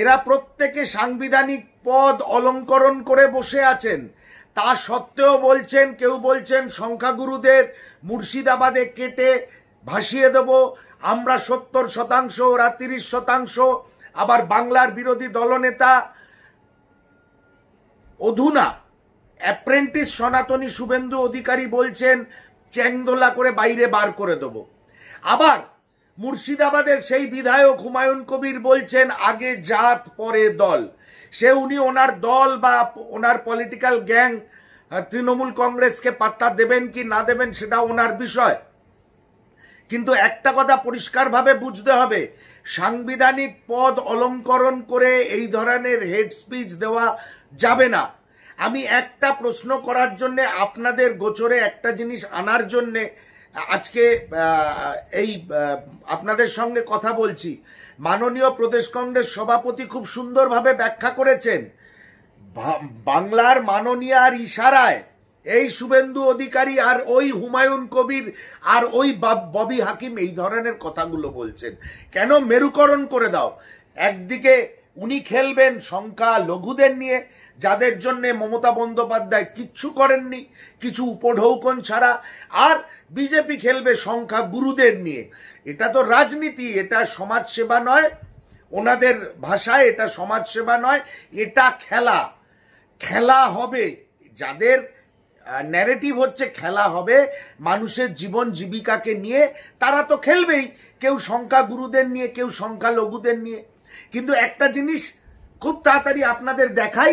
এরা প্রত্যেকে সাংবিধানিক পদ অলঙ্করণ করে বসে আছেন। তা সত্ত্বেও বলছেন, কেউ বলছেন সংখ্যাগুরুদের মুর্শিদাবাদে কেটে ভাসিয়ে দেব, আমরা 70%, ওরা 30%। আবার বাংলার বিরোধী দলনেতা অধুনা অ্যাপ্রেন্টিস সনাতনী শুভেন্দু অধিকারী বলছেন চ্যাংদোলা করে বাইরে বার করে দেব। আবার মুর্শিদাবাদের সেই বিধায়ক হুমায়ুন কবির বলছেন আগে জাত পরে দল। উনি ওনার দল বা ওনার পলিটিক্যাল গ্যাং তৃণমূল কংগ্রেসকে পাত্তা দেবেন কি না দেবেন সেটা ওনার বিষয়। কিন্তু একটা কথা পরিষ্কারভাবে বুঝতে হবে, সাংবিধানিক পদ অলঙ্করণ করে এই ধরনের হেড স্পিচ দেওয়া যাবে না। আমি একটা প্রশ্ন করার জন্য, আপনাদের গোচরে একটা জিনিস আনার জন্য আজকে এই আপনাদের সঙ্গে কথা বলছি। মাননীয় প্রদেশ কংগ্রেস সভাপতি খুব সুন্দরভাবে ব্যাখ্যা করেছেন। বাংলার মাননীয়ার ইশারায় এই শুভেন্দু অধিকারী আর ওই হুমায়ুন কবির আর ওই ববি হাকিম এই ধরনের কথাগুলো বলছেন। কেন মেরুকরণ করে দাও? একদিকে উনি খেলবেন সংখ্যা লঘুদের নিয়ে, যাদের জন্য মমতা বন্দ্যোপাধ্যায় কিচ্ছু করেননি কিছু উপঢৌকন ছাড়া, আর বিজেপি খেলবে সংখ্যা গুরুদের নিয়ে। এটা তো রাজনীতি, এটা সমাজসেবা নয়। ওনাদের ভাষায় এটা সমাজসেবা নয়, এটা খেলা। খেলা হবে, যাদের ন্যারেটিভ হচ্ছে খেলা হবে মানুষের জীবন জীবিকাকে নিয়ে, তারা তো খেলবেই, কেউ সংখ্যা গুরুদের নিয়ে, কেউ সংখ্যা লঘুদের নিয়ে। কিন্তু একটা জিনিস খুব তাড়াতাড়ি আপনাদের দেখাই